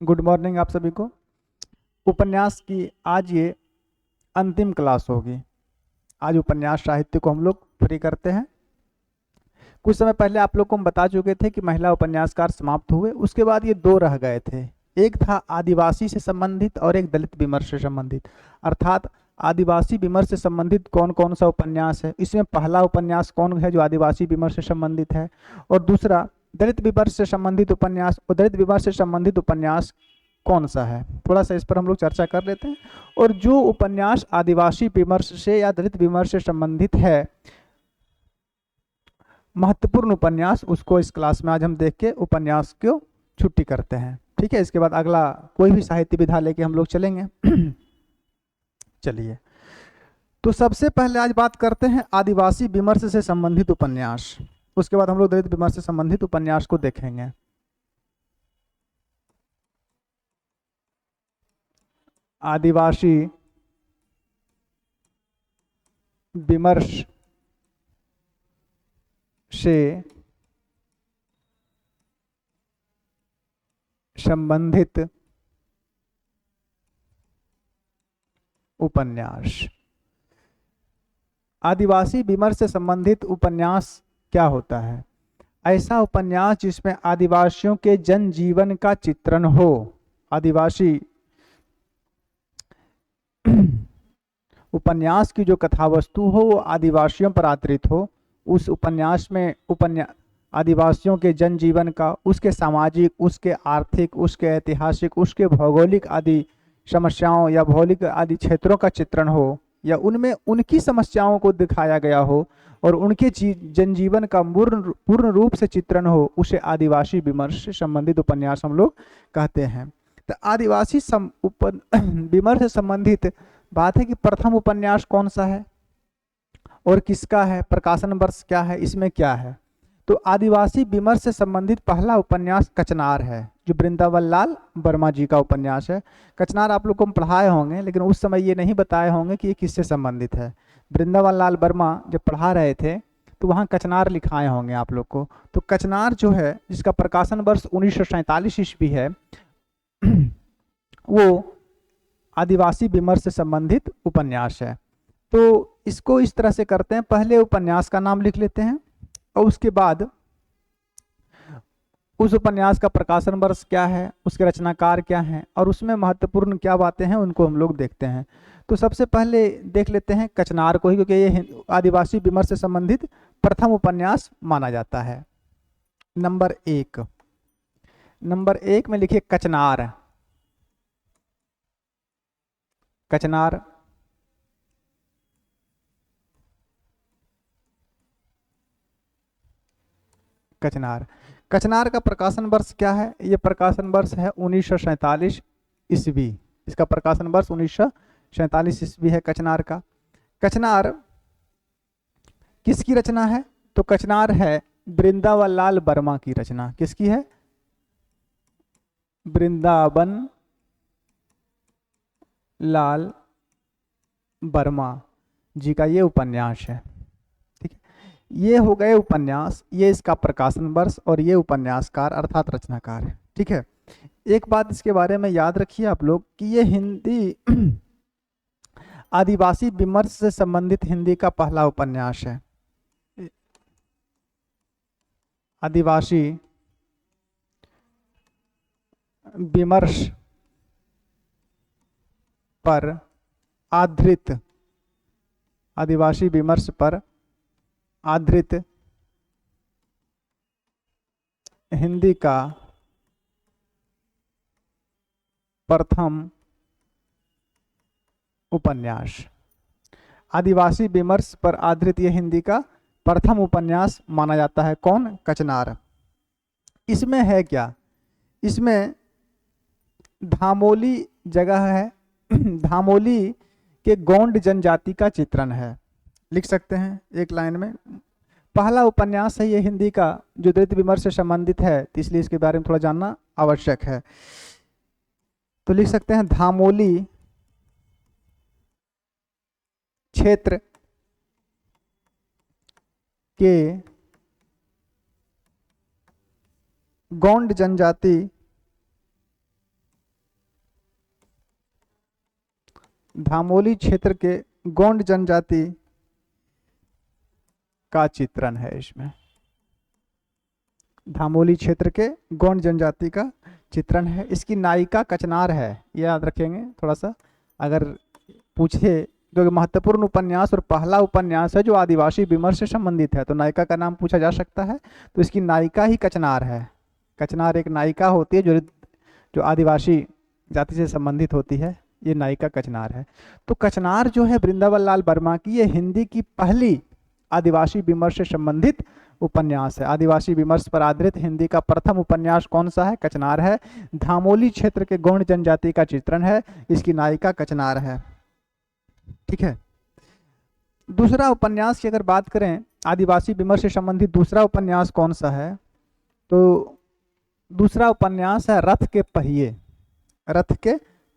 Good morning आप सभी को। उपन्यास की आज ये अंतिम क्लास होगी। आज उपन्यास साहित्य को हम लोग फ्री करते हैं। कुछ समय पहले आप लोग को हम बता चुके थे कि महिला उपन्यासकार समाप्त हुए, उसके बाद ये दो रह गए थे। एक था आदिवासी से संबंधित और एक दलित विमर्श से संबंधित। अर्थात आदिवासी विमर्श से संबंधित कौन कौन सा उपन्यास है, इसमें पहला उपन्यास कौन है जो आदिवासी विमर्श से संबंधित है, और दूसरा दलित विमर्श से संबंधित उपन्यास, और दलित विमर्श से संबंधित उपन्यास कौन सा है। थोड़ा सा इस पर हम लोग चर्चा कर लेते हैं। और जो उपन्यास आदिवासी विमर्श से या दलित विमर्श से संबंधित है, महत्वपूर्ण उपन्यास, उसको इस क्लास में आज हम देख के उपन्यास को छुट्टी करते हैं। ठीक है, इसके बाद अगला कोई भी साहित्य विधा लेके हम लोग चलेंगे। चलिए, तो सबसे पहले आज बात करते हैं आदिवासी विमर्श से संबंधित उपन्यास। उसके बाद हम लोग दलित विमर्श से संबंधित उपन्यास को देखेंगे। आदिवासी विमर्श से संबंधित उपन्यास। आदिवासी विमर्श से संबंधित उपन्यास क्या होता है? ऐसा उपन्यास जिसमें आदिवासियों के जनजीवन का चित्रण हो। आदिवासी उपन्यास की जो कथा वस्तु हो वो आदिवासियों पर आधारित हो। उस उपन्यास में आदिवासियों के जनजीवन का, उसके सामाजिक, उसके आर्थिक, उसके ऐतिहासिक, उसके भौगोलिक आदि समस्याओं या भौगोलिक आदि क्षेत्रों का चित्रण हो, या उनमें उनकी समस्याओं को दिखाया गया हो और उनके जनजीवन का पूर्ण रूप से चित्रण हो, उसे आदिवासी विमर्श से संबंधित उपन्यास हम लोग कहते हैं। तो आदिवासी विमर्श से संबंधित बात है कि प्रथम उपन्यास कौन सा है और किसका है, प्रकाशन वर्ष क्या है, इसमें क्या है। तो आदिवासी विमर्श से संबंधित पहला उपन्यास कचनार है, जो वृंदावन लाल वर्मा जी का उपन्यास है। कचनार आप लोग को हम पढ़ाए होंगे, लेकिन उस समय ये नहीं बताए होंगे कि ये किससे संबंधित है। वृंदावन लाल वर्मा जब पढ़ा रहे थे तो वहाँ कचनार लिखाए होंगे आप लोग को। तो कचनार जो है, जिसका प्रकाशन वर्ष 1947 ईस्वी है, वो आदिवासी विमर्श से संबंधित उपन्यास है। तो इसको इस तरह से करते हैं, पहले उपन्यास का नाम लिख लेते हैं और उसके बाद उस उपन्यास का प्रकाशन वर्ष क्या है, उसके रचनाकार क्या हैं और उसमें महत्वपूर्ण क्या बातें हैं, उनको हम लोग देखते हैं। तो सबसे पहले देख लेते हैं कचनार को ही, क्योंकि ये आदिवासी विमर्श से संबंधित प्रथम उपन्यास माना जाता है। नंबर 1 में लिखिए कचनार। कचनार कचनार कचनार का प्रकाशन वर्ष क्या है? ये प्रकाशन वर्ष है 1947 ईस्वी। इसका प्रकाशन वर्ष 1947 ईस्वी है कचनार का। कचनार किसकी रचना है? तो कचनार है वृंदावन लाल वर्मा की रचना। किसकी है? वृंदावन लाल वर्मा जी का ये उपन्यास है। ठीक है, ये हो गए उपन्यास, ये इसका प्रकाशन वर्ष और ये उपन्यासकार अर्थात रचनाकार है। ठीक है, एक बात इसके बारे में याद रखिए आप लोग कि ये हिंदी आदिवासी विमर्श से संबंधित हिंदी का पहला उपन्यास है। आदिवासी विमर्श पर आधारित, आदिवासी विमर्श पर आधारित हिंदी का प्रथम उपन्यास। आदिवासी विमर्श पर आधारित यह हिंदी का प्रथम उपन्यास माना जाता है। कौन? कचनार। इसमें है क्या? इसमें धामोली जगह है, धामोली के गोंड जनजाति का चित्रण है। लिख सकते हैं एक लाइन में। पहला उपन्यास है ये हिंदी का जो दलित विमर्श से संबंधित है, तो इसलिए इसके बारे में थोड़ा जानना आवश्यक है। तो लिख सकते हैं धामोली क्षेत्र के गोंड जनजाति धामोली क्षेत्र के गोंड जनजाति का चित्रण है। इसमें धामोली क्षेत्र के गोंड जनजाति का चित्रण है। इसकी नायिका कचनार है, ये याद रखेंगे थोड़ा सा, अगर पूछे जो महत्वपूर्ण उपन्यास और पहला उपन्यास है जो आदिवासी विमर्श से संबंधित है, तो नायिका का नाम पूछा जा सकता है, तो इसकी नायिका ही कचनार है। कचनार एक नायिका होती है जो आदिवासी जाति से संबंधित होती है, ये नायिका कचनार है। तो कचनार जो है वृंदावन लाल वर्मा की, ये हिंदी की पहली आदिवासी विमर्श से संबंधित उपन्यास है। आदिवासी विमर्श पर आधारित हिंदी का प्रथम उपन्यास कौन सा है? कचनार है। धामोली क्षेत्र के गौंड जनजाति का चित्रण है, इसकी नायिका कचनार है। ठीक है। दूसरा उपन्यास की अगर बात करें, आदिवासी विमर्श से संबंधित दूसरा उपन्यास कौन सा है, तो दूसरा उपन्यास है रथ के पहिए। रथ के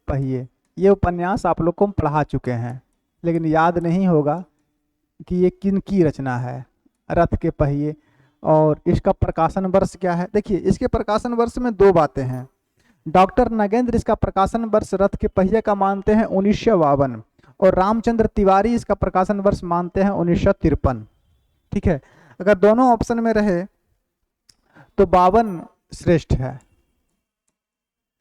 पहिए, ये उपन्यास आप लोग को हम पढ़ा चुके हैं, लेकिन याद नहीं होगा कि ये किन की रचना है, रथ के पहिए। और इसका प्रकाशन वर्ष क्या है? देखिए, इसके प्रकाशन वर्ष में दो बातें हैं। डॉक्टर नगेंद्र इसका प्रकाशन वर्ष रथ के पहिए का मानते हैं 1952, और रामचंद्र तिवारी इसका प्रकाशन वर्ष मानते हैं 1953। ठीक है। अगर दोनों ऑप्शन में रहे तो 52 श्रेष्ठ है।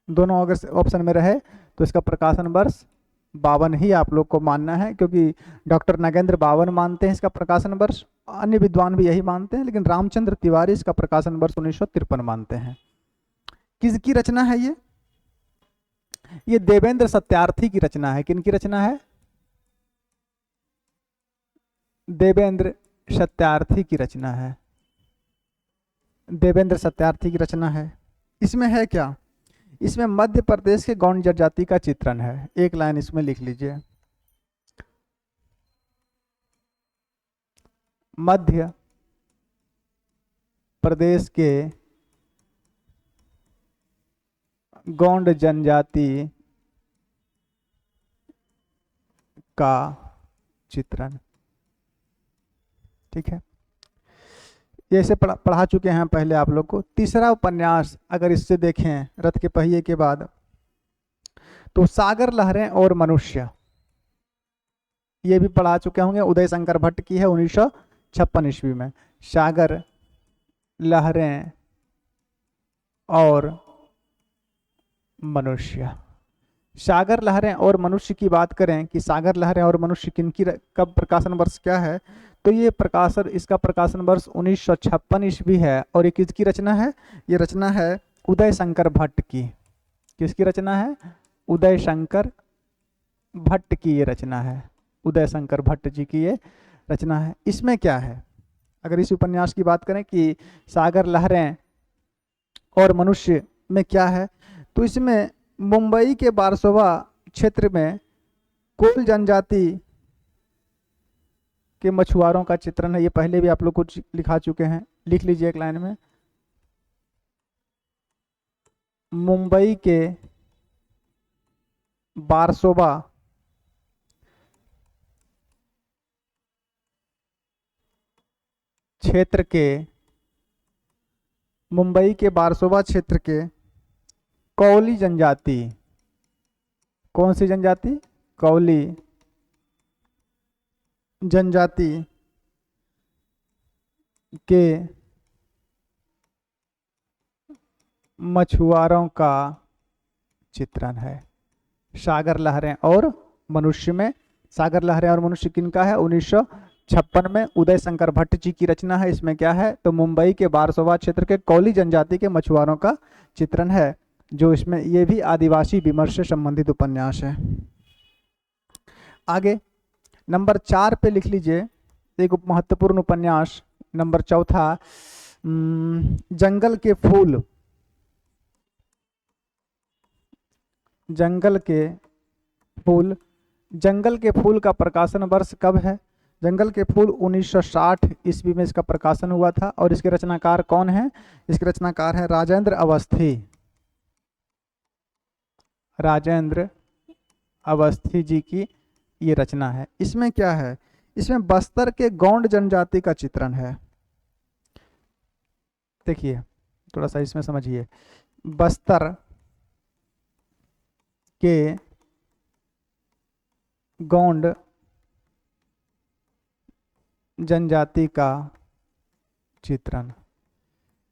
दोनों अगर ऑप्शन में रहे तो इसका प्रकाशन वर्ष 52 ही आप लोग को मानना है, क्योंकि डॉक्टर नगेंद्र 52 मानते हैं इसका प्रकाशन वर्ष, अन्य विद्वान भी यही मानते हैं, लेकिन रामचंद्र तिवारी इसका प्रकाशन वर्ष 1953 मानते हैं। किसकी रचना है ये? ये देवेंद्र सत्यार्थी की रचना है। किन की रचना है? देवेंद्र सत्यार्थी की रचना है। देवेंद्र सत्यार्थी की रचना है। इसमें है क्या? इसमें मध्य प्रदेश के गौंड जनजाति का चित्रण है। एक लाइन इसमें लिख लीजिए, मध्य प्रदेश के गौंड जनजाति का चित्रण। ठीक है, ये ऐसे पढ़ा चुके हैं पहले आप लोग को। तीसरा उपन्यास अगर इससे देखें रथ के पहिए के बाद, तो सागर लहरें और मनुष्य, ये भी पढ़ा चुके होंगे, उदय शंकर भट्ट की है 1956 ईस्वी में। सागर लहरें और मनुष्य। सागर लहरें और मनुष्य की बात करें कि सागर लहरें और मनुष्य किनकी, कब प्रकाशन वर्ष क्या है, तो ये प्रकाशन, इसका प्रकाशन वर्ष 1956 ईस्वी है। और ये किसकी रचना है? ये रचना है उदय शंकर भट्ट की। किसकी रचना है? उदय शंकर भट्ट की ये रचना है। उदय शंकर भट्ट जी की ये रचना है। इसमें क्या है, अगर इस उपन्यास की बात करें कि सागर लहरें और मनुष्य में क्या है, तो इसमें मुंबई के बारसोवा क्षेत्र में कोल जनजाति के मछुआरों का चित्रण है। ये पहले भी आप लोग कुछ लिखा चुके हैं, लिख लीजिए एक लाइन में। मुंबई के बारसोवा क्षेत्र के, मुंबई के बारसोवा क्षेत्र के कौली जनजाति, कौन सी जनजाति? कौली जनजाति के मछुआरों का चित्रण है। सागर लहरें और मनुष्य में, सागर लहरें और मनुष्य किनका है? 1956 में उदय शंकर भट्ट जी की रचना है। इसमें क्या है, तो मुंबई के बारसोवा क्षेत्र के कौली जनजाति के मछुआरों का चित्रण है, जो इसमें, ये भी आदिवासी विमर्श से संबंधित उपन्यास है। आगे नंबर 4 पे लिख लीजिए एक महत्वपूर्ण उपन्यास, नंबर 4, जंगल के फूल। जंगल के फूल। जंगल के फूल का प्रकाशन वर्ष कब है? जंगल के फूल 1960 ईस्वी में इसका प्रकाशन हुआ था। और इसके रचनाकार कौन है? इसके रचनाकार है राजेंद्र अवस्थी। राजेंद्र अवस्थी जी की ये रचना है। इसमें क्या है? इसमें बस्तर के गौंड जनजाति का चित्रण है। देखिए थोड़ा सा इसमें समझिए, बस्तर के गौंड जनजाति का चित्रण।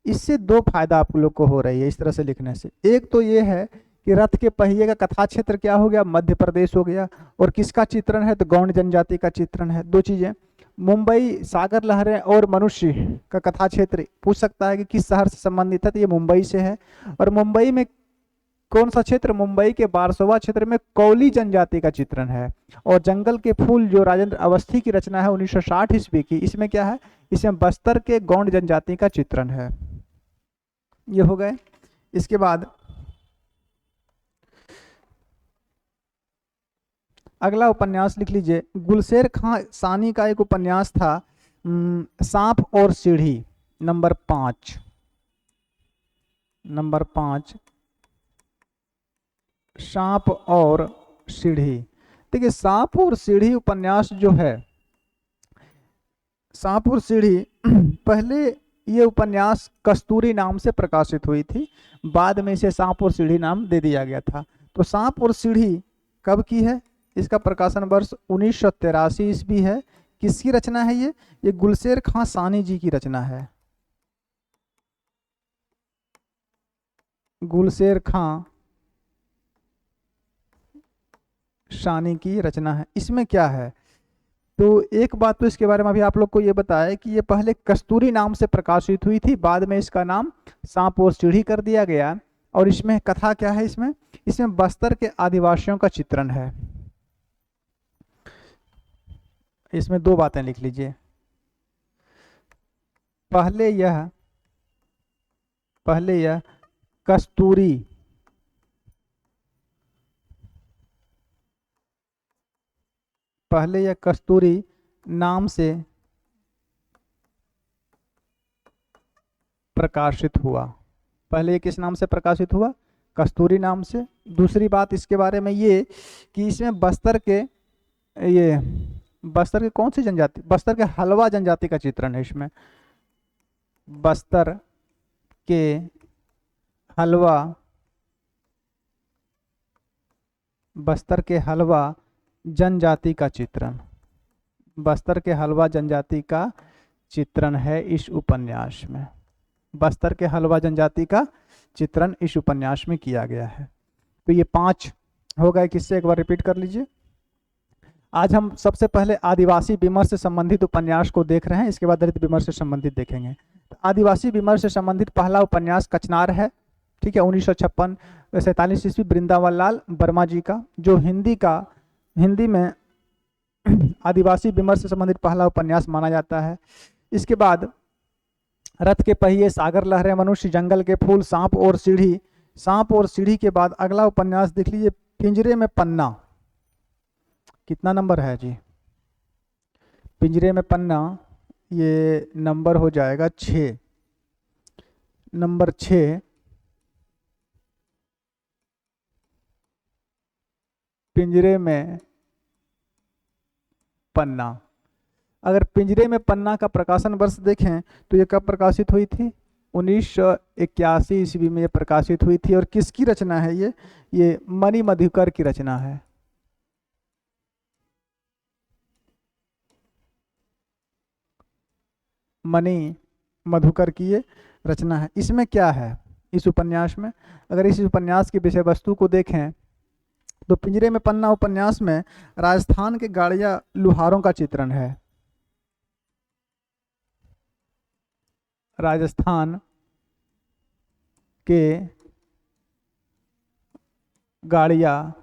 इससे दो फायदा आप लोग को हो रही है इस तरह से लिखने से। एक तो ये है कि रथ के पहिए का कथा क्षेत्र क्या हो गया, मध्य प्रदेश हो गया, और किसका चित्रण है, तो गौंड जनजाति का चित्रण है। दो चीजें, मुंबई सागर लहरें और मनुष्य का कथा क्षेत्र पूछ सकता है कि किस शहर से संबंधित है, तो ये मुंबई से है। और मुंबई में कौन सा क्षेत्र, मुंबई के बारसोवा क्षेत्र में कौली जनजाति का चित्रण है। और जंगल के फूल जो राजेंद्र अवस्थी की रचना है 1960 ईस्वी की, इसमें क्या है, इसमें बस्तर के गौंड जनजाति का चित्रण है। ये हो गए। इसके बाद अगला उपन्यास लिख लीजिए, गुलशेर खां सानी का एक उपन्यास था सांप और सीढ़ी, नंबर 5। नंबर 5 सांप और सीढ़ी। देखिए सांप और सीढ़ी उपन्यास जो है, सांप और सीढ़ी पहले ये उपन्यास कस्तूरी नाम से प्रकाशित हुई थी, बाद में इसे सांप और सीढ़ी नाम दे दिया गया था। तो सांप और सीढ़ी कब की है, इसका प्रकाशन वर्ष 1983 ईस्वी है। किसकी रचना है ये गुलशेर खां सानी जी की रचना है। गुलशेर खां सानी की रचना है। इसमें क्या है, तो एक बात तो इसके बारे में अभी आप लोग को ये बताया कि ये पहले कस्तूरी नाम से प्रकाशित हुई थी, बाद में इसका नाम सांप और सीढ़ी कर दिया गया। और इसमें कथा क्या है, इसमें बस्तर के आदिवासियों का चित्रण है। इसमें दो बातें लिख लीजिए, पहले यह कस्तूरी नाम से प्रकाशित हुआ। पहले ये किस नाम से प्रकाशित हुआ, कस्तूरी नाम से। दूसरी बात इसके बारे में ये कि इसमें बस्तर के कौन सी जनजाति, बस्तर के हलवा जनजाति का चित्रण है। इसमें बस्तर के हलवा जनजाति का चित्रण, बस्तर के हलवा जनजाति का चित्रण है इस उपन्यास में। बस्तर के हलवा जनजाति का चित्रण इस उपन्यास में किया गया है। तो ये 5 हो गए। किससे, एक बार रिपीट कर लीजिए। आज हम सबसे पहले आदिवासी विमर्श से संबंधित उपन्यास को देख रहे हैं, इसके बाद दलित विमर्श से संबंधित देखेंगे। तो आदिवासी विमर्श से संबंधित पहला उपन्यास कचनार है, ठीक है, 1946 ईस्वी, वृंदावन लाल वर्मा जी का, जो हिंदी में आदिवासी विमर्श से संबंधित पहला उपन्यास माना जाता है। इसके बाद रथ के पहिए, सागर लहरें, मनुष्य, जंगल के फूल, सांप और सीढ़ी। सांप और सीढ़ी के बाद अगला उपन्यास देख लीजिए, पिंजरे में पन्ना। कितना नंबर है जी, पिंजरे में पन्ना, ये नंबर हो जाएगा 6, नंबर 6। पिंजरे में पन्ना। अगर पिंजरे में पन्ना का प्रकाशन वर्ष देखें तो ये कब प्रकाशित हुई थी, 1981 ईस्वी में ये प्रकाशित हुई थी। और किसकी रचना है ये मणि मधुकर की रचना है। मणि मधुकर की ये रचना है। इसमें क्या है, इस उपन्यास में, अगर इस उपन्यास की विषय वस्तु को देखें तो पिंजरे में पन्ना उपन्यास में राजस्थान के गाड़िया लुहारों का चित्रण है। राजस्थान के गाड़िया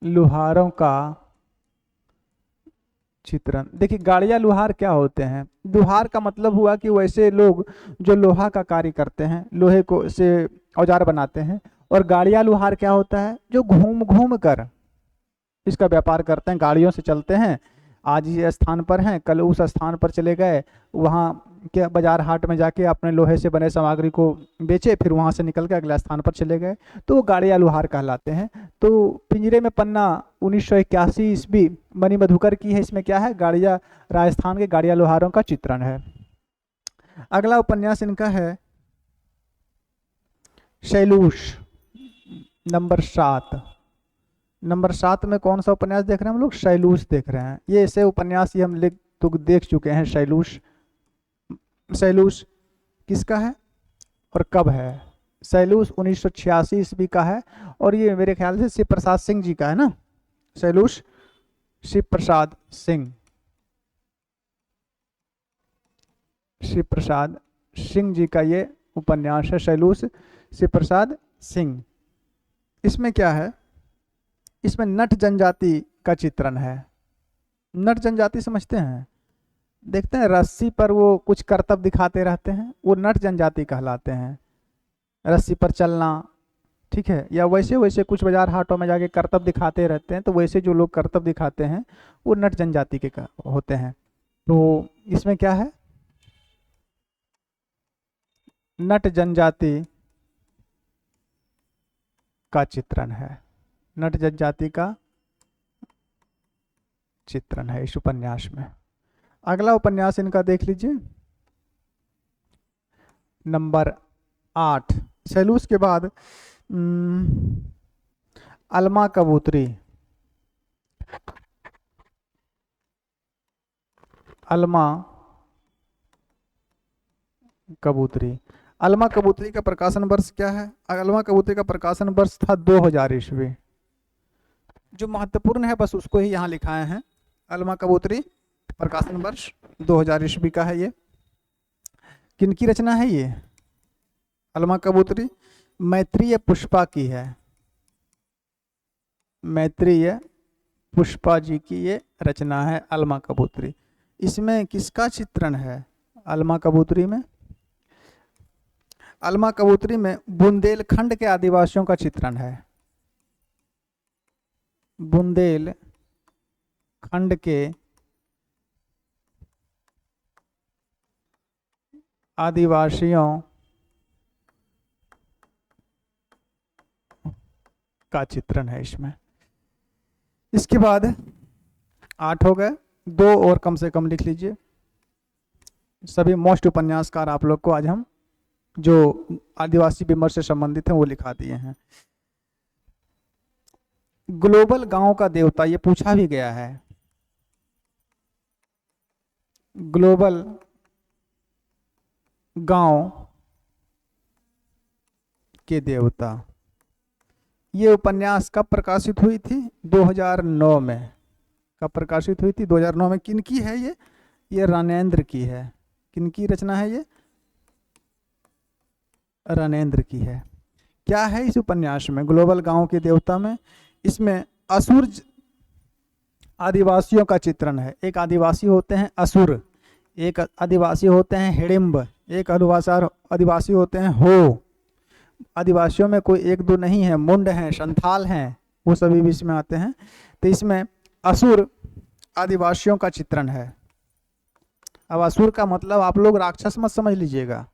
लुहारों का चित्रण। देखिए गाड़िया लुहार क्या होते हैं, लुहार का मतलब हुआ कि वैसे लोग जो लोहा का कार्य करते हैं, लोहे को से औजार बनाते हैं। और गाड़िया लुहार क्या होता है, जो घूम घूम कर इसका व्यापार करते हैं, गाड़ियों से चलते हैं, आज इस स्थान पर हैं, कल उस स्थान पर चले गए, वहाँ के बाजार हाट में जाके अपने लोहे से बने सामग्री को बेचे, फिर वहाँ से निकल के अगले स्थान पर चले गए, तो वो गाड़िया लुहार कहलाते हैं। तो पिंजरे में पन्ना 1981 ईस्वी मणि मधुकर की है। इसमें क्या है, गाड़िया, राजस्थान के गाड़िया लुहारों का चित्रण है। अगला उपन्यास इनका है शैलूष, नंबर 7। नंबर 7 में कौन सा उपन्यास देख रहे हैं हम लोग? शैलूष देख रहे हैं। ये ऐसे उपन्यास ये हम देख चुके हैं। शैलूष, शैलूष किसका है और कब है? शैलूष 1986 ईस्वी का है और ये मेरे ख्याल से शिव प्रसाद सिंह जी का है ना। शैलूष शिव प्रसाद सिंह, शिव प्रसाद सिंह जी का ये उपन्यास है, शैलूष शिव प्रसाद सिंह। इसमें क्या है? इसमें नट जनजाति का चित्रण है। नट जनजाति समझते हैं? देखते हैं रस्सी पर वो कुछ करतब दिखाते रहते हैं, वो नट जनजाति कहलाते हैं। रस्सी पर चलना, ठीक है, या वैसे वैसे कुछ बाजार हाटों में जाके करतब दिखाते रहते हैं, तो वैसे जो लोग करतब दिखाते हैं वो नट जनजाति के होते हैं। तो इसमें क्या है? नट जनजाति का चित्रण है, नट जनजाति का चित्रण है इस उपन्यास में। अगला उपन्यास इनका देख लीजिए, नंबर 8। शैलूष के बाद अलमा कबूतरी। अलमा कबूतरी, अलमा कबूतरी का प्रकाशन वर्ष क्या है? अलमा कबूतरी का प्रकाशन वर्ष था 2000 ईस्वी। जो महत्वपूर्ण है बस उसको ही यहाँ लिखाए हैं। अलमा कबूतरी प्रकाशन वर्ष 2000 ईस्वी का है। ये किनकी रचना है? ये अलमा कबूतरी मैत्रेय पुष्पा की है। मैत्रेय पुष्पा जी की ये रचना है अलमा कबूतरी। इसमें किसका चित्रण है? अलमा कबूतरी में, अलमा कबूतरी में बुंदेलखंड के आदिवासियों का चित्रण है। बुंदेलखंड के आदिवासियों का चित्रण है इसमें। इसके बाद 8 हो गए, 2 और कम से कम लिख लीजिए। सभी मोस्ट उपन्यासकार आप लोग को आज हम जो आदिवासी विमर्श से संबंधित हैं वो लिखा दिए हैं। ग्लोबल गांव का देवता, ये पूछा भी गया है। ग्लोबल गांव के देवता, ये उपन्यास कब प्रकाशित हुई थी? 2009 में। कब प्रकाशित हुई थी? 2009 में। किनकी है ये? ये रानेन्द्र की है। किनकी रचना है ये? रानेन्द्र की है। क्या है इस उपन्यास में? ग्लोबल गांव के देवता में इसमें असुर आदिवासियों का चित्रण है। एक आदिवासी होते हैं असुर, एक आदिवासी होते हैं हिडिंब, एक आदिवासी होते हैं हो। आदिवासियों में कोई एक दो नहीं है, मुंड हैं, संथाल हैं, वो सभी भी इसमें आते हैं। तो इसमें असुर आदिवासियों का चित्रण है। अब असुर का मतलब आप लोग राक्षस मत समझ लीजिएगा।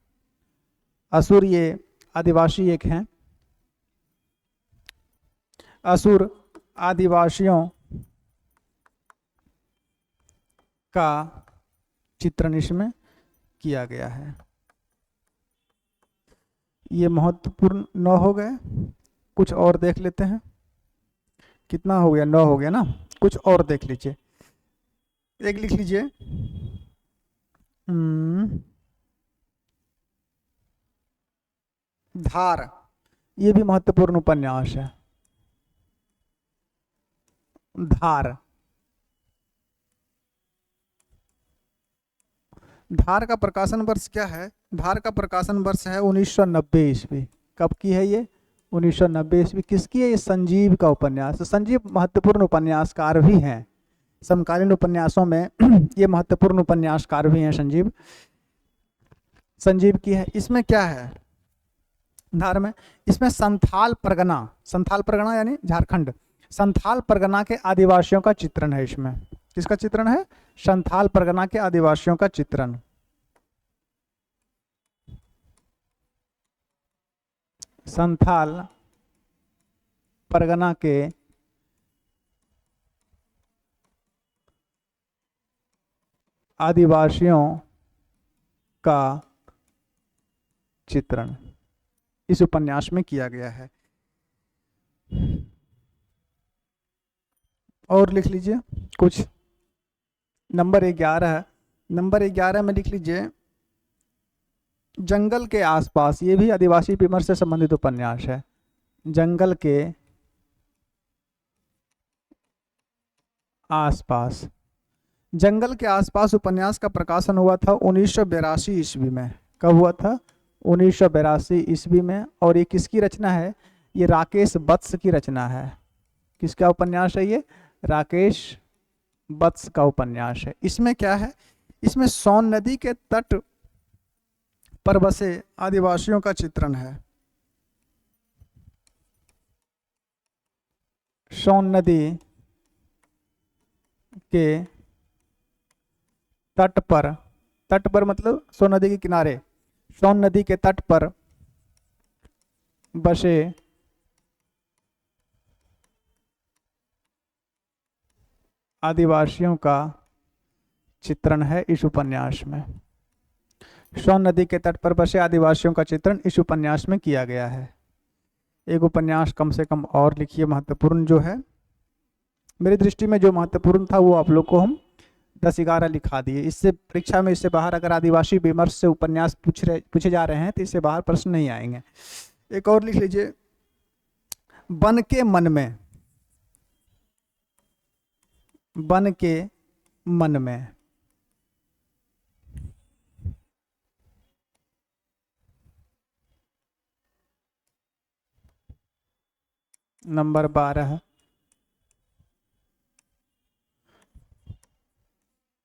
असुर ये आदिवासी एक हैं। असुर आदिवासियों का चित्रण इसमें किया गया है। ये महत्वपूर्ण 9 हो गए। कुछ और देख लेते हैं। कितना हो गया? 9 हो गया ना। कुछ और देख लीजिए, एक लिख लीजिए। धार, ये भी महत्वपूर्ण उपन्यास है। धार, धार का प्रकाशन वर्ष क्या है? धार का प्रकाशन वर्ष है 1990 ईस्वी। कब की है ये? 1990 ईस्वी। किसकी है ये? संजीव का उपन्यास। संजीव महत्वपूर्ण उपन्यासकार भी हैं, समकालीन उपन्यासों में ये महत्वपूर्ण उपन्यासकार भी हैं संजीव। संजीव की है। इसमें क्या है धार में? इसमें संथाल परगना यानी झारखंड, संथाल परगना के आदिवासियों का चित्रण है। इसमें किसका चित्रण है? संथाल परगना के आदिवासियों का चित्रण। संथाल परगना के आदिवासियों का चित्रण इस उपन्यास में किया गया है। और लिख लीजिए कुछ। नंबर 11, नंबर 11 में लिख लीजिए जंगल के आसपास। ये भी आदिवासी विमर्श से संबंधित उपन्यास है। जंगल के आसपास। जंगल के आसपास उपन्यास का प्रकाशन हुआ था 1982 ईस्वी में। कब हुआ था? 1982 ईस्वी में। और ये किसकी रचना है? ये राकेश वत्स की रचना है। किसका उपन्यास है ये? राकेश वत्स का उपन्यास है। इसमें क्या है? इसमें सोन नदी के तट पर बसे आदिवासियों का चित्रण है। सोन नदी के तट पर मतलब सोन नदी के किनारे, सोन नदी के तट पर बसे आदिवासियों का चित्रण है इस उपन्यास में। सोन नदी के तट पर बसे आदिवासियों का चित्रण इस उपन्यास में किया गया है। एक उपन्यास कम से कम और लिखिए महत्वपूर्ण जो है। मेरी दृष्टि में जो महत्वपूर्ण था वो आप लोग को हम 10-11 लिखा दिए। इससे परीक्षा में इससे बाहर अगर आदिवासी विमर्श से उपन्यास पूछे जा रहे हैं तो इससे बाहर प्रश्न नहीं आएंगे। एक और लिख लीजिए बन के मन में। बन के मन में। नंबर 12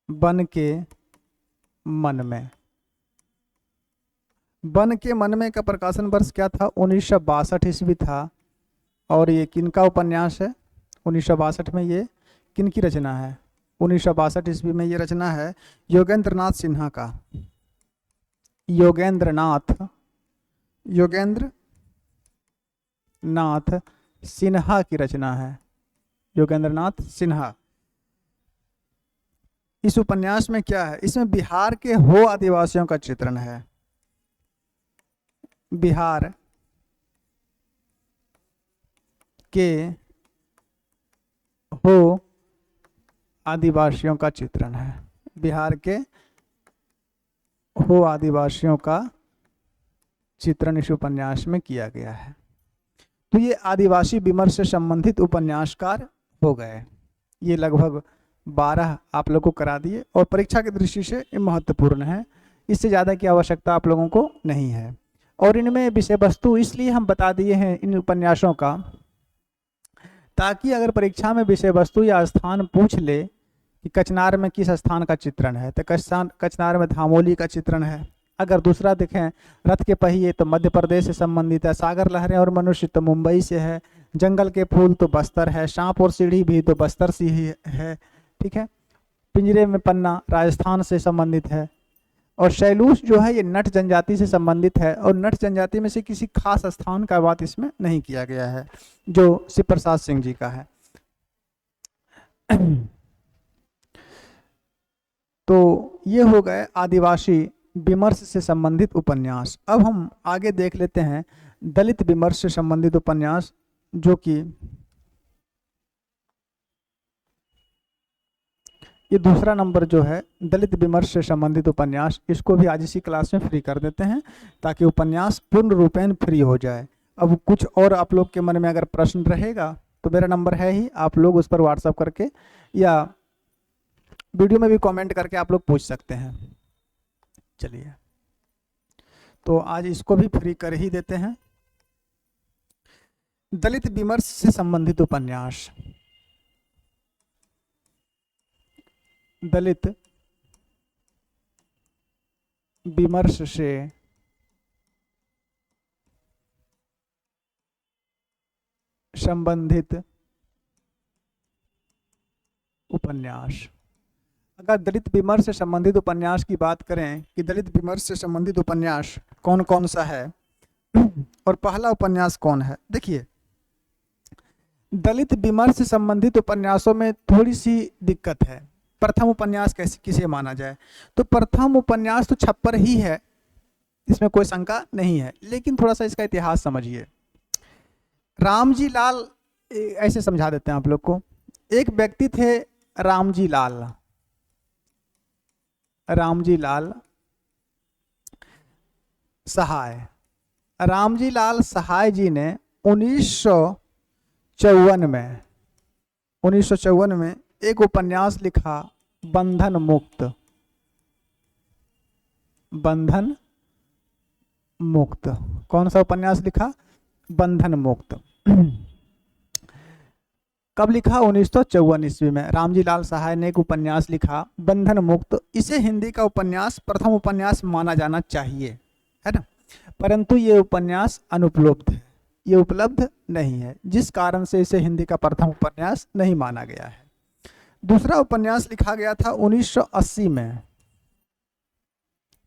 बन के मन में। बन के मन में का प्रकाशन वर्ष क्या था? 1962 ईस्वी था। और ये किनका उपन्यास है? 1962 में ये किनकी रचना है? 1962 ईस्वी में ये रचना है योगेंद्र नाथ सिन्हा का। योगेंद्र नाथ सिन्हा की रचना है। योगेंद्र नाथ सिन्हा। इस उपन्यास में क्या है? इसमें बिहार के हो आदिवासियों का चित्रण है। बिहार के हो आदिवासियों का चित्रण है। बिहार के हो आदिवासियों का चित्रण इस उपन्यास में किया गया है। तो ये आदिवासी विमर्श से संबंधित उपन्यासकार हो गए। ये लगभग 12 आप लोगों को करा दिए और परीक्षा की दृष्टि से ये महत्वपूर्ण है। इससे ज़्यादा की आवश्यकता आप लोगों को नहीं है। और इनमें विषय वस्तु इसलिए हम बता दिए हैं इन उपन्यासों का, ताकि अगर परीक्षा में विषय वस्तु या स्थान पूछ ले कि कचनार में किस स्थान का चित्रण है, तो कचनार में धामोली का चित्रण है। अगर दूसरा देखें रथ के पहिए तो मध्य प्रदेश से संबंधित है। सागर लहरें और मनुष्य तो मुंबई से है। जंगल के फूल तो बस्तर है। सांप और सीढ़ी भी तो बस्तर से ही है। ठीक है। पिंजरे में पन्ना राजस्थान से संबंधित है। और शैलूष जो है ये नट जनजाति से संबंधित है। और नट जनजाति में से किसी खास स्थान का बात इसमें नहीं किया गया है जो शिव प्रसाद सिंह जी का है। तो ये हो गए आदिवासी विमर्श से संबंधित उपन्यास। अब हम आगे देख लेते हैं दलित विमर्श से संबंधित उपन्यास, जो कि ये दूसरा नंबर जो है दलित विमर्श से संबंधित उपन्यास। इसको भी आज इसी क्लास में फ्री कर देते हैं ताकि उपन्यास पूर्ण रूपेण फ्री हो जाए। अब कुछ और आप लोग के मन में अगर प्रश्न रहेगा तो मेरा नंबर है ही, आप लोग उस पर व्हाट्सएप करके या वीडियो में भी कमेंट करके आप लोग पूछ सकते हैं। चलिए तो आज इसको भी फ्री कर ही देते हैं। दलित विमर्श से संबंधित उपन्यास। दलित विमर्श से संबंधित उपन्यास। अगर दलित विमर्श से संबंधित उपन्यास की बात करें कि दलित विमर्श से संबंधित उपन्यास कौन कौन सा है और पहला उपन्यास कौन है, देखिए दलित विमर्श से संबंधित उपन्यासों में थोड़ी सी दिक्कत है। प्रथम उपन्यास कैसे किसे माना जाए, तो प्रथम उपन्यास तो छप्पर ही है, इसमें कोई शंका नहीं है। लेकिन थोड़ा सा इसका इतिहास समझिए। रामजी लाल, ऐसे समझा देते हैं आप लोग को। एक व्यक्ति थे रामजी लाल। रामजी लाल सहाय। रामजी लाल सहाय जी ने 1954 में एक उपन्यास लिखा, बंधन मुक्त। बंधन मुक्त। कौन सा उपन्यास लिखा? बंधन मुक्त। कब लिखा? 1954 ईस्वी में रामजी लाल सहाय ने एक उपन्यास लिखा, बंधन मुक्त। इसे हिंदी का उपन्यास, प्रथम उपन्यास माना जाना चाहिए, है ना, परंतु ये उपन्यास अनुपलब्ध है, ये उपलब्ध नहीं है, जिस कारण से इसे हिंदी का प्रथम उपन्यास नहीं माना गया है। दूसरा उपन्यास लिखा गया था 1980 में।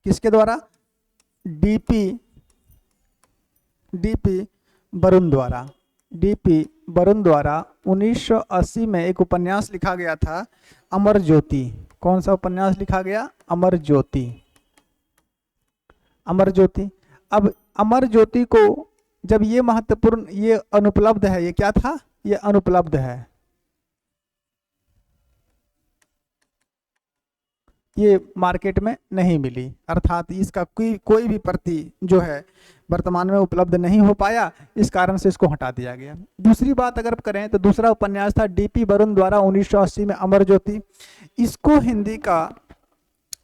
किसके द्वारा? डीपी बरुण द्वारा। डीपी बरुण द्वारा 1980 में एक उपन्यास लिखा गया था, अमर ज्योति। कौन सा उपन्यास लिखा गया? अमर ज्योति। अमर ज्योति। अब अमर ज्योति को जब ये महत्वपूर्ण, ये अनुपलब्ध है, ये क्या था? ये अनुपलब्ध है, ये मार्केट में नहीं मिली, अर्थात इसका कोई भी प्रति जो है वर्तमान में उपलब्ध नहीं हो पाया, इस कारण से इसको हटा दिया गया। दूसरी बात अगर करें तो दूसरा उपन्यास था डीपी बरुण द्वारा 1980 में, अमर ज्योति। इसको हिंदी का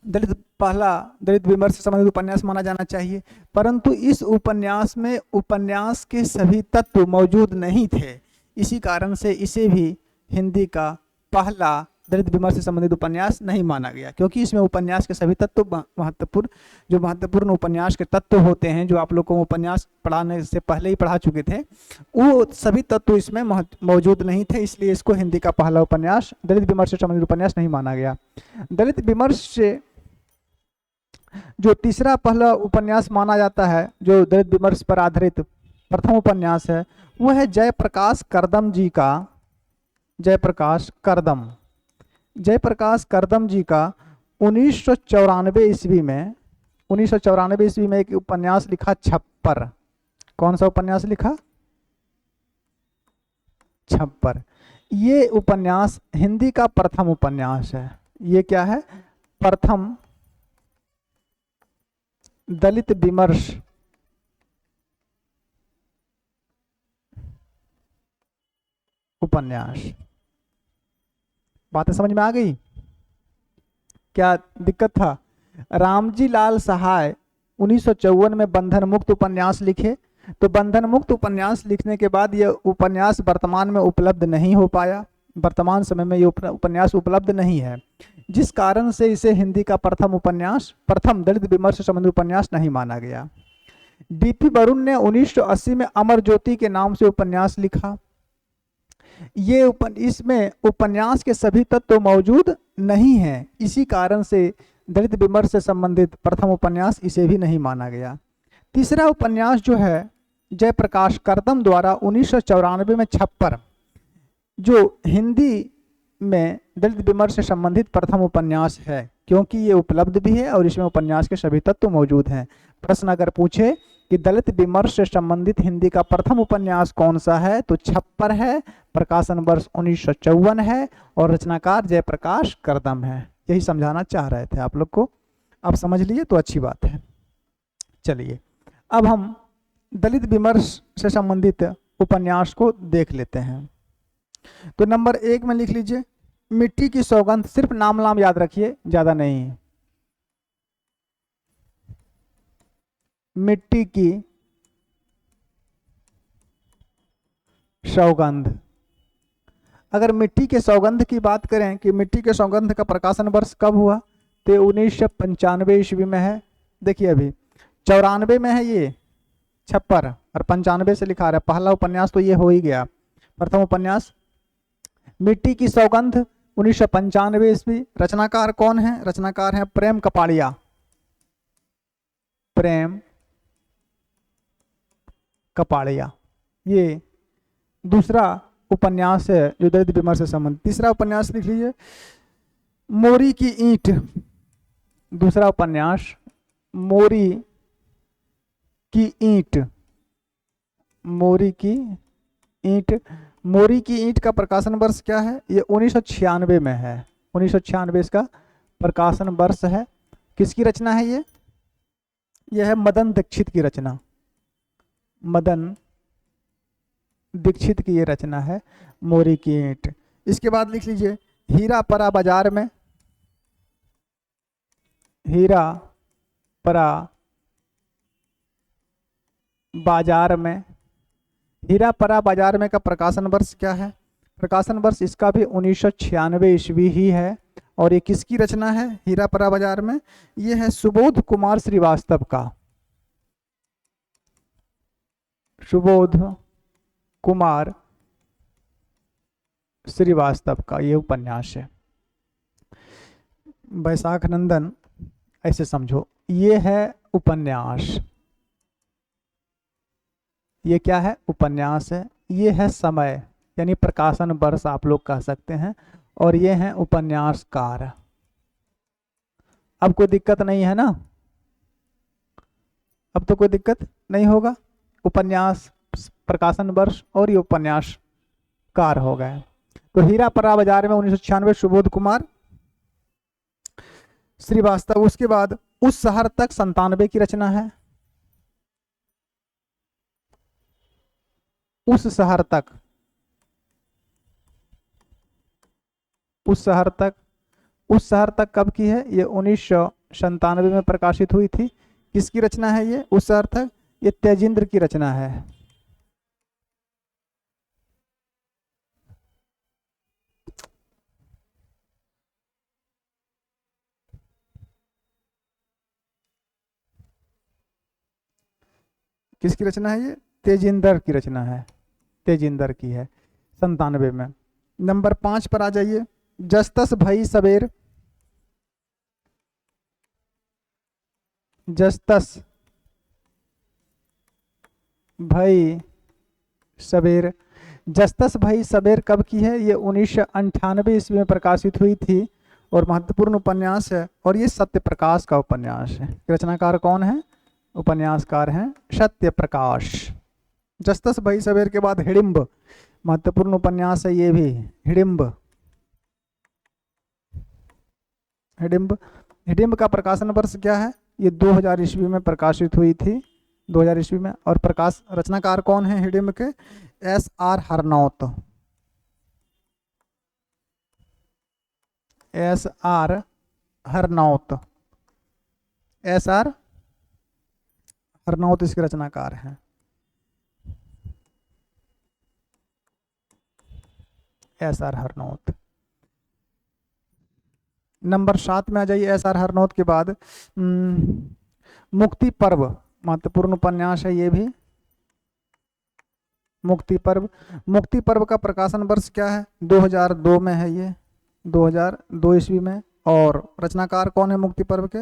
पहला दलित विमर्श से संबंधित उपन्यास माना जाना चाहिए, परंतु इस उपन्यास में उपन्यास के सभी तत्व मौजूद नहीं थे, इसी कारण से इसे भी हिंदी का पहला दलित विमर्श से संबंधित उपन्यास नहीं माना गया, क्योंकि इसमें उपन्यास के सभी तत्व महत्वपूर्ण उपन्यास के तत्व होते हैं, जो आप लोगों को उपन्यास पढ़ाने से पहले ही पढ़ा चुके थे, वो सभी तत्व इसमें मौजूद नहीं थे, इसलिए इसको हिंदी का पहला उपन्यास, दलित विमर्श से संबंधित उपन्यास नहीं माना गया। दलित विमर्श से जो तीसरा पहला उपन्यास माना जाता है, जो दलित विमर्श पर आधारित प्रथम उपन्यास है, वो है जयप्रकाश करदम जी का, जयप्रकाश करदम जी का 1994 ईस्वी में एक उपन्यास लिखा, छप्पर। कौन सा उपन्यास लिखा? छप्पर। ये उपन्यास हिंदी का प्रथम उपन्यास है। ये क्या है? प्रथम दलित विमर्श उपन्यास। बातें समझ में आ गई? क्या दिक्कत था? रामजी लाल सहाय 1954 में बंधन मुक्त उपन्यास लिखे, तो बंधन मुक्त उपन्यास लिखने के बाद यह उपन्यास वर्तमान में उपलब्ध नहीं हो पाया, वर्तमान समय में ये उपन्यास उपलब्ध नहीं है, जिस कारण से इसे हिंदी का प्रथम उपन्यास, प्रथम दलित विमर्श से संबंधित उपन्यास नहीं माना गया। डीपी बरुण ने 1980 में अमर ज्योति के नाम से उपन्यास लिखा। ये इसमें उपन्यास के सभी तत्व मौजूद नहीं हैं, इसी कारण से दलित विमर्श से संबंधित प्रथम उपन्यास इसे भी नहीं माना गया। तीसरा उपन्यास जो है जयप्रकाश करदम द्वारा 1994 में छप्पर, जो हिंदी में दलित विमर्श से संबंधित प्रथम उपन्यास है, क्योंकि ये उपलब्ध भी है और इसमें उपन्यास के सभी तत्व मौजूद हैं। प्रश्न अगर पूछे कि दलित विमर्श से संबंधित हिंदी का प्रथम उपन्यास कौन सा है, तो छप्पर है, प्रकाशन वर्ष 1954 है और रचनाकार जयप्रकाश करदम है। यही समझाना चाह रहे थे आप लोग को, आप समझ लिए तो अच्छी बात है। चलिए अब हम दलित विमर्श से संबंधित उपन्यास को देख लेते हैं। तो नंबर 1 में लिख लीजिए, मिट्टी की सौगंध। सिर्फ नाम याद रखिए, ज्यादा नहीं। मिट्टी की सौगंध। अगर मिट्टी के सौगंध की बात करें कि मिट्टी के सौगंध का प्रकाशन वर्ष कब हुआ, तो 1995 ईस्वी में है। देखिए अभी 94 में है ये छप्पर और 95 से लिखा रहा है। पहला उपन्यास तो ये हो ही गया, प्रथम उपन्यास मिट्टी की सौगंध 1995 ईस्वी। रचनाकार कौन है? रचनाकार है प्रेम कपाड़िया। प्रेम कपाड़िया। ये दूसरा उपन्यास है जो दलित विमर्श से संबंधित। तीसरा उपन्यास लिख लीजिए, मोरी की ईंट। दूसरा उपन्यास मोरी की ईंट। मोरी की ईंट मोरी की ईंट का प्रकाशन वर्ष क्या है? ये 1996 में है। 1996 इसका प्रकाशन वर्ष है। किसकी रचना है ये? यह है मदन दीक्षित की रचना। मदन दीक्षित की ये रचना है, मोरी की ईंट। इसके बाद लिख लीजिए हीरा परा बाजार में। हीरा परा बाजार में, हीरा परा बाजार में का प्रकाशन वर्ष क्या है? प्रकाशन वर्ष इसका भी 1996 ईस्वी ही है। और ये किसकी रचना है हीरा परा बाजार में? ये है सुबोध कुमार श्रीवास्तव का। सुबोध कुमार श्रीवास्तव का ये उपन्यास है। वैशाख नंदन ऐसे समझो, ये है उपन्यास। ये क्या है? उपन्यास है। ये है समय यानी प्रकाशन वर्ष आप लोग कह सकते हैं। और ये हैं उपन्यासकार। अब कोई दिक्कत नहीं है ना? अब तो कोई दिक्कत नहीं होगा। उपन्यास, प्रकाशन वर्ष और ये उपन्यासकार हो गए। तो हीरा परा बाजार में 1996 सुबोध कुमार श्रीवास्तव। उसके बाद उस शहर तक 97 की रचना है। उस शहर तक, उस शहर तक, उस शहर तक कब की है? ये 1997 में प्रकाशित हुई थी। किसकी रचना है ये उस शहर तक? ये तेजिंद्र की रचना है। किसकी रचना है ये? तेजिंदर की रचना है। तेजिंदर की है 97 में। नंबर 5 पर आ जाइए। जस्तस भई सबेर। जस्तस भई सबेर। जस्तस भई सबेर कब की है? ये 1998 ईस्वी में प्रकाशित हुई थी और महत्वपूर्ण उपन्यास है। और ये सत्य प्रकाश का उपन्यास है। रचनाकार कौन है? उपन्यासकार हैं सत्य प्रकाश। जस्तस भई सबेर के बाद हिडिंब, महत्वपूर्ण उपन्यास है ये भी। हिडिंब, हिडिंब, हिडिंब का प्रकाशन वर्ष क्या है? ये 2000 ईस्वी में प्रकाशित हुई थी, 2000 ईस्वी में। और प्रकाश रचनाकार कौन है हिडिंब के? S.R. Harnaut. S.R. Harnaut, S.R. Harnaut इसके रचनाकार हैं। S.R. हरनौत। नंबर 7 में आ जाइए। S.R. हरनौत के बाद मुक्ति पर्व, महत्वपूर्ण उपन्यास है ये भी। मुक्ति पर्व, मुक्ति पर्व का प्रकाशन वर्ष क्या है? 2002 में है ये, 2002 ईस्वी में। और रचनाकार कौन है मुक्ति पर्व के?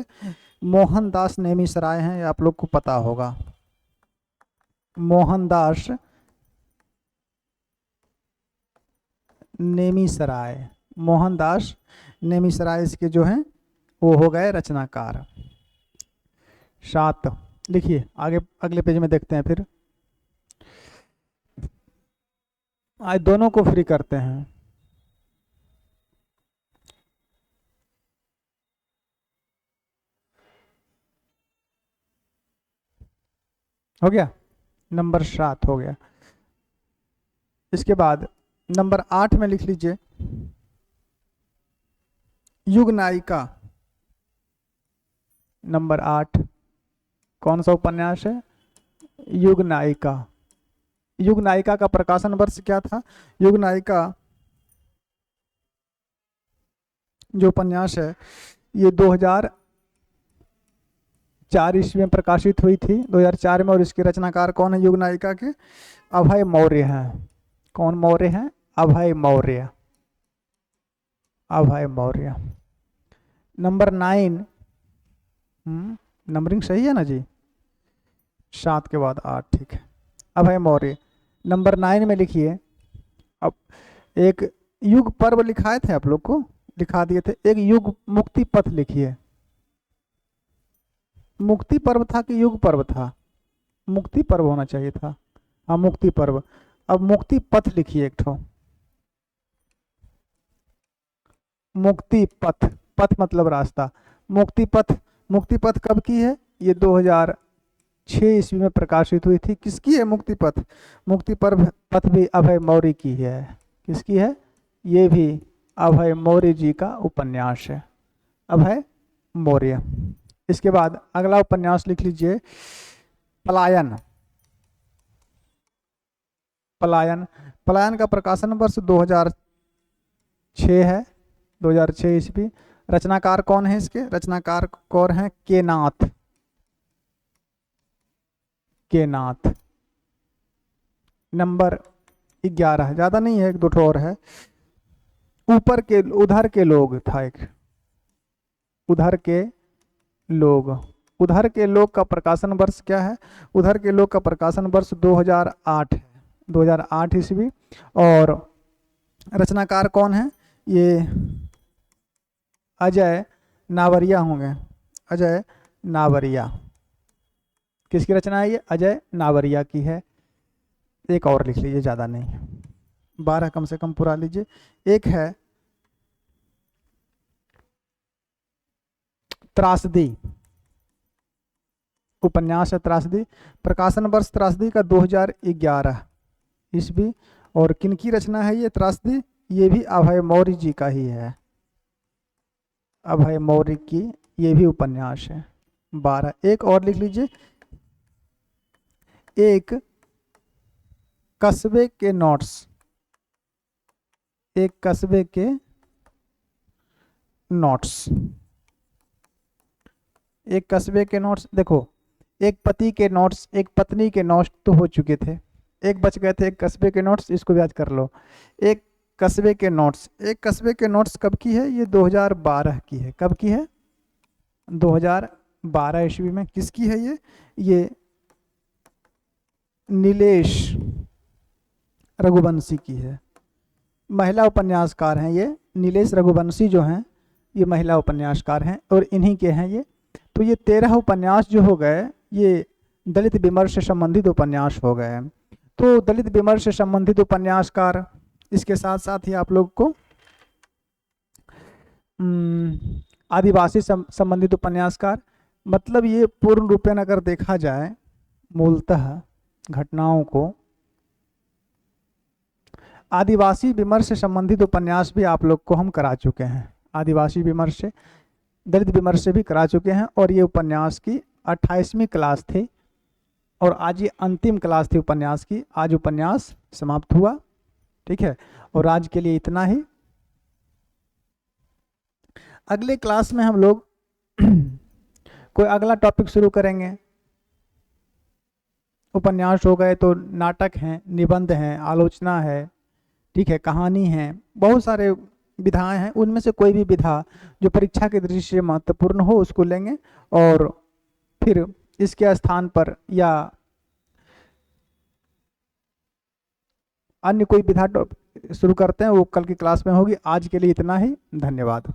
मोहनदास नेमिसराय हैं, ये आप लोग को पता होगा। मोहनदास नेमिसराय, मोहनदास नेमिसराय इसके जो हैं वो हो गए रचनाकार। 7 लिखिए, आगे अगले पेज में देखते हैं। फिर आज दोनों को फ्री करते हैं। हो गया, नंबर 7 हो गया। इसके बाद नंबर 8 में लिख लीजिए युग नायिका। नंबर 8 कौन सा उपन्यास है? युग नायिका। युग नायिका का प्रकाशन वर्ष क्या था? युग नायिका जो उपन्यास है ये 2004 ईस्वी में प्रकाशित हुई थी, 2004 में। और इसके रचनाकार कौन है युग नायिका के? अभय मौर्य हैं। कौन मौर्य हैं? अभय मौर्य, अभय मौर्य। नंबर 9, नंबरिंग सही है ना जी? 7 के बाद 8, ठीक है। अभय मौर्य। नंबर 9 में लिखिए, अब एक युग पर्व लिखाए थे आप लोग को, लिखा दिए थे। एक युग मुक्ति पथ लिखिए। मुक्ति पर्व था कि युग पर्व था? मुक्ति पर्व होना चाहिए था। हाँ, मुक्ति पर्व। अब मुक्ति पथ लिखिए एक ठो। मुक्ति पथ, पथ मतलब रास्ता। मुक्ति पथ, मुक्ति पथ कब की है? ये 2006 ईस्वी में प्रकाशित हुई थी। किसकी है मुक्ति पथ? मुक्ति पथ भी अभय मौर्य की है। किसकी है? ये भी अभय मौर्य जी का उपन्यास है, अभय मौर्य। इसके बाद अगला उपन्यास लिख लीजिए, पलायन। पलायन, पलायन का प्रकाशन वर्ष 2006 है, 2006 ईस्वी। रचनाकार कौन है इसके? रचनाकार कौन है? के नाथ, के नाथ। नंबर 11, ज्यादा नहीं है, एक दो ठो और है। ऊपर के, उधर के लोग था एक, उधर के लोग। उधर के लोग का प्रकाशन वर्ष क्या है? उधर के लोग का प्रकाशन वर्ष 2008 है, 2008 ईस्वी। और रचनाकार कौन है? ये अजय नावरिया होंगे, अजय नावरिया। किसकी रचना है ये? अजय नावरिया की है। एक और लिख लीजिए, ज़्यादा नहीं, 12 कम से कम पूरा लीजिए। एक है त्रासदी, उपन्यास है त्रासदी। प्रकाशन वर्ष त्रासदी का 2011 ईस्वी। और किनकी रचना है ये त्रासदी? ये भी अभय मौर्य जी का ही है, अभय मौर्य की ये भी उपन्यास है। 12। एक और लिख लीजिए, एक कस्बे के नोट्स, एक कस्बे के नोट्स, एक कस्बे के नोट्स। देखो, एक पति के नोट्स, एक पत्नी के नोट्स तो हो चुके थे, एक बच गए थे, एक कस्बे के नोट्स, इसको भी याद कर लो। एक कस्बे के नोट्स, एक कस्बे के नोट्स कब की है? ये 2012 की है। कब की है? 2012 ईस्वी में। किसकी है ये नीलेश रघुवंशी की है। महिला उपन्यासकार हैं ये, नीलेश रघुवंशी जो हैं ये महिला उपन्यासकार हैं और इन्हीं के हैं ये। तो ये 13 उपन्यास जो हो गए, ये दलित विमर्श से संबंधित उपन्यास हो गए। तो दलित विमर्श से संबंधित उपन्यासकार, इसके साथ साथ ही आप लोग को आदिवासी संबंधित उपन्यासकार, मतलब ये पूर्ण रूपेण अगर देखा जाए मूलतः घटनाओं को, आदिवासी विमर्श से संबंधित उपन्यास भी आप लोग को हम करा चुके हैं, आदिवासी विमर्श से, दलित विमर्श से भी करा चुके हैं। और ये उपन्यास की 28वीं क्लास थी और आज ये अंतिम क्लास थी उपन्यास की। आज उपन्यास समाप्त हुआ, ठीक है। और आज के लिए इतना ही। अगले क्लास में हम लोग कोई अगला टॉपिक शुरू करेंगे। उपन्यास हो गए तो नाटक हैं, निबंध हैं, आलोचना है, ठीक है, कहानी है, बहुत सारे विधाएं हैं। उनमें से कोई भी विधा जो परीक्षा की दृष्टि से महत्वपूर्ण हो उसको लेंगे और फिर इसके स्थान पर या अन्य कोई विधा शुरू करते हैं, वो कल की क्लास में होगी। आज के लिए इतना ही, धन्यवाद।